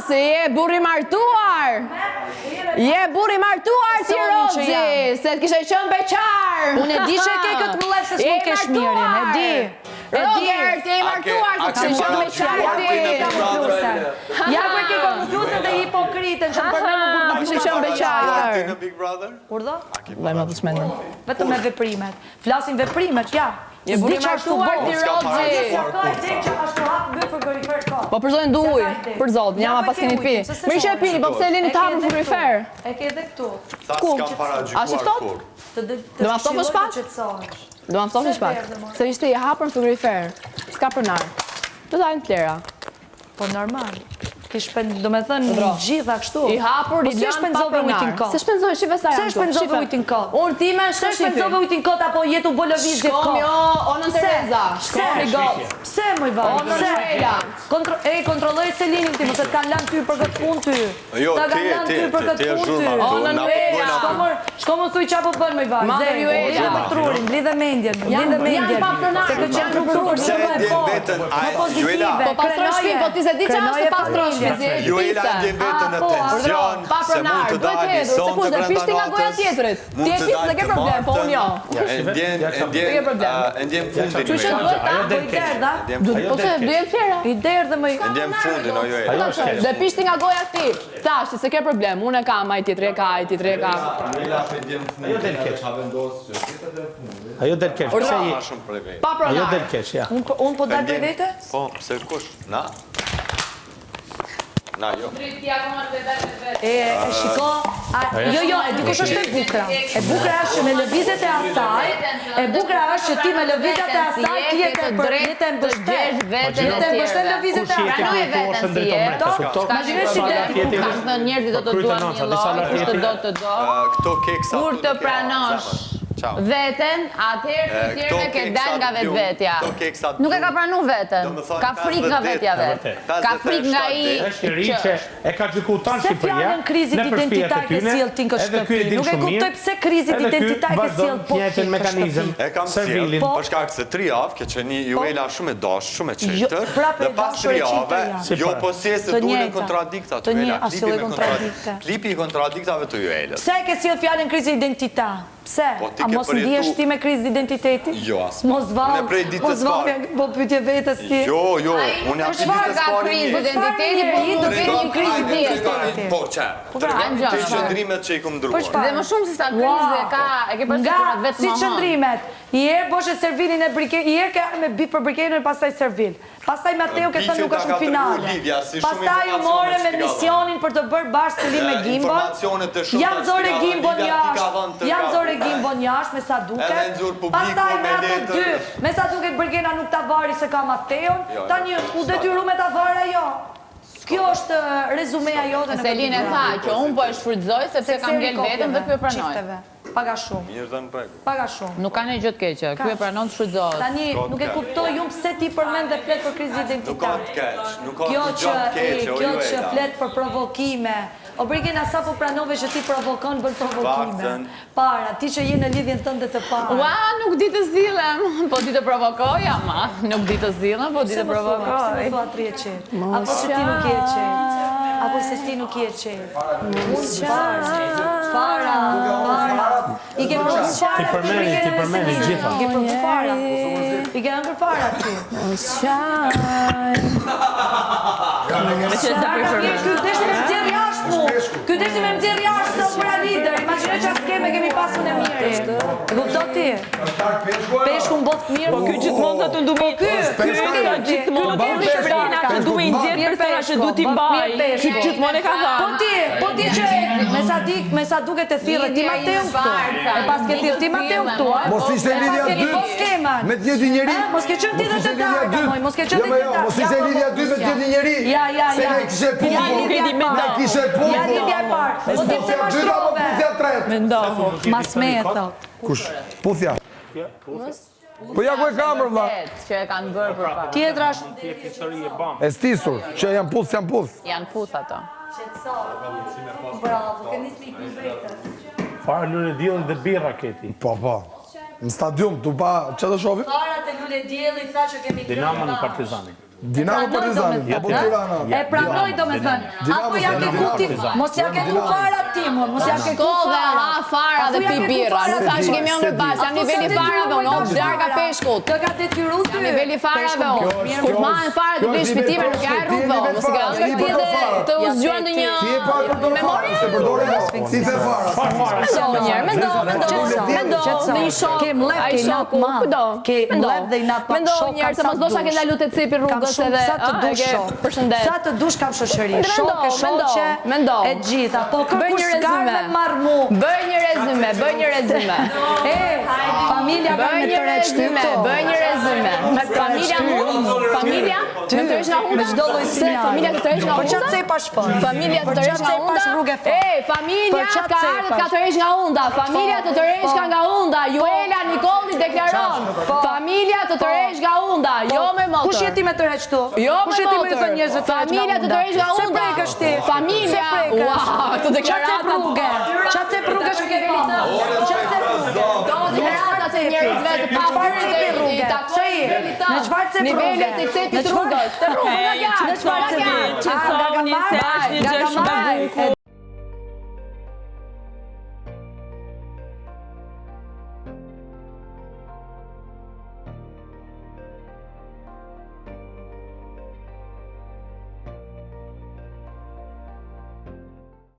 se je burri martuar. Je burri martuar ti Roxhi, se të kishe qenë beqar. Unë e di që ke këtë mëllef se s'mund kesh mirin, e di. Robert, je i martuar se të kishe qenë beqar ti. Ja ku e ke konfuzën dhe hipokritën që për me nuk Të kishe qenë beqar. Urdhë? Vajma të smendën. Vetëm me veprimet. Flasin veprimet, ja. Je burri martuar ti Roxhi. Po për zotin duhuj, për zotin, jam pas keni pi. Mirë që e pini, po pse e lini të hapur frigorifer? E ke edhe këtu. Ku? A shiftot? Do ma ftofësh pak? Do ma ftofësh pak? Se ishte i hapur në frigorifer. S'ka pronar. Do dajnë plera. Po normal. Do me thënë gjitha kështu. I hapur, i lënë pa pronar. Se shpenzove shive sa janë. Se shpenzove ujtin kot. Unë ti me Se shpenzove ujtin kot apo jetu bolovizje kot. Shkom jo, onën Tereza. Shkom i gotë. Pse moj vaj? Onën Shreja. Kontrolloj Selinin ti, mëse t'kan lanë ty për këtë pun ty. Ta kan lanë ty për këtë pun ty. Onën Reja. Shko më thuj qa po bën moj vaj. Madhe ju e jam të trurin, blidhe mendjen. Janë pa pronar. Se këtë janë nuk trur, që më e po. Më pozitive, po pastroj shpin, po ti se di qa është pastroj shpin. Juela ndjen vetën në tension, se mund të dalë son të brenda natës. Nga goja tjetrit. Ti e fis dhe ke problem, po unë jo. Ndjen fundin. Që shë duhet ta bëj derda? Po se duhet fjera. I derdhe më i... Ndjen fundin, o Juela. Dhe pishti nga goja ti. Tash, se ke problem, unë e kam, ai tjetri e ka, ai tjetri e ka. Ajo del keq, pse i... Pa pronar. Ajo del keq, ja. Unë po dal për vete? Po, pse kush? Na? Na, jo. Shiko, jo, e dikush është e bukra. E bukra është që me lëvizet e asaj, e bukra është që ti me lëvizet e asaj, ti jetë e mbështet. Jetë e mbështet lëvizet e asaj. Pranoj veten si je. Imagjino si Ka thënë njerëzit do të duan një lloj, kush të do. Këto keksa... Kur të pranosh veten, atëherë të tjerë ke dalë nga vetvetja. Nuk e ka pranu veten. Ka frikë nga vetja vet. Ka frikë nga i... Është i ri që e ka gjykuar Se fjalën krizit identitar ke sjell Tinko Shtëpi. Nuk e kuptoj pse krizit identitar ke sjell po njëjtin mekanizëm. E kam sjell për shkak se 3 javë ke qenë Juela shumë e dashur, shumë e çeltër. Dhe pas 3 javë, jo po si se duhen kontradikta të Juela. Klipi i kontradiktave të Juelës. Pse ke sjell fjalën krizit identitar? Pse? A mos ndihesh ti me krizë identiteti? Jo, asë. Mos valë, po pyetje vetës ti. Jo, unë jam që ditës pari një. Identiteti, po i do të një krizë identiteti. Po, që? Të qëndrimet që i këmë ndruar. Dhe më shumë se sa krizë e ke përsikurat vetë si qëndrimet. Iherë boshe Servilin e brikej, iherë ke me bit për brikejnë e pastaj Servil. Pastaj Mateo ke thënë nuk është në finale. Pastaj u more me misionin për të bërë bashkë Selim me Gimbon. Jam zore Gimbon jashtë, me sa duket. Pastaj me ato dy, me sa duket Bërgena nuk ta vari se ka Mateon. Tani u detyru me ta vari ajo. Kjo është rezumeja jote në Selin e tha që unë po e shfrytëzoj sepse kam ngel vetëm dhe kjo e pranoj. Paga shumë. Mirë dhe në pregu. Paga shumë. Nuk ka një gjë të keqe, kjo e pranon të shfrytëzohet. Tani nuk e kuptoj unë pse ti përmend dhe flet për krizë identitare. Nuk ka të keq, nuk ka Kjo të gjatë keqe, o që flet për provokime. O Brigena, sa po pranove që ti provokon bën provokime. Para, ti që je në lidhjen tënde të para. Ua, nuk di të zilem, po di të provokoj, ama. Nuk di të zilem, po di të provokoj. Pse më thua tri e qetë? Apo se ti nuk je qetë? Apo se ti nuk je qetë? Fara. I ke përdu fara. Ti përmeni gjitha. I ke përdu fara. I ke ëngër fara ti. Ky deshti me mëzirë jashtë se opera lider. Imagjino që skeme kemi pasur në mirë. E kupto ti? Peshku më botë mirë. Po ky gjithmonë të ndu me... Ky gjithmonë të ndu me nxjerë persona që du t'i mbaj. Ky gjithmonë e ka thënë. Po ti që me sa duke të thirë ti Mateu këtu. E pas ke thirë ti Mateu këtu. Mos ishte lidhja 2 me të njëjtin njeri. Mos ke qenë ti dhe të darka, mos ke qenë ti dhe të darka. Mos ishte lidhja 2 me të njëjtin njeri. Se ne kishe punë. Ja lidhja e parë. Po ti pse mashtrove? Mendohu. Mas me e thot. Kush? Puthja. Po ja ku e kamër, vlla. Që e kanë bërë për pa. Tjetra është... E stisur, që janë puth, janë puth. Janë puth ato. Bravo, ke nisë një vetës. Fara lule djellin dhe birra keti. Po. Në stadium, tu pa, që të shofim? Fara të lule djellin, tha që kemi Dinamo në Partizani. Dinamo Partizani, apo Tirana. E pranoj domethënë. Apo ja ke kuti, mos ja ke ku fara timur, mos ja ke ku fara. Fara dhe pi birra, nuk thash kemi ëndër bashkë, jam niveli farave, unë darka peshkut. Të ka detyruar ty. Niveli farave, kur marrin fare të bëj shpëtime, nuk ja rrugë, mos e ka ëndër ti dhe të u zgjuar ndonjë memori. Ti the fara. Sonjer, mendo, në një shok, ai shoku, kudo. Ke mbledh dhe i nat pa Mendo shok. njerë se mos dosha ke ndalu të cipi rrugës edhe përshëndet. Sa të dush kam shoqëri, shoqe, e gjitha. Po kërkush s'garve marr mu. Bëj një rezume. Familja ka me të reqë Bëj një rezume. Familja familja? Ty, me çdo lloj sinjali. Familja të tërheq nga unda? Për çfarë cepash po? Familja të tërheq nga unda? Familja ka ardhur ka tërheq nga unda. Familja të tërheq nga unda. Juela Nikolli deklaron. Familja të tërheq nga unda, jo me motor. Kush jeti me tërheq tu? Jo me motor. Kush jeti me thënë njerëzve të familja të tërheq nga unda. Se prekësh ti? Familja. Wow, të deklarata rrugë. Çfarë rrugësh ke bërë? Do deklarata se njerëzve të pavarur të takojnë në çfarë se nivelet e cetit rrugës. Të rrugës nga jashtë. Në çfarë se Gagamar.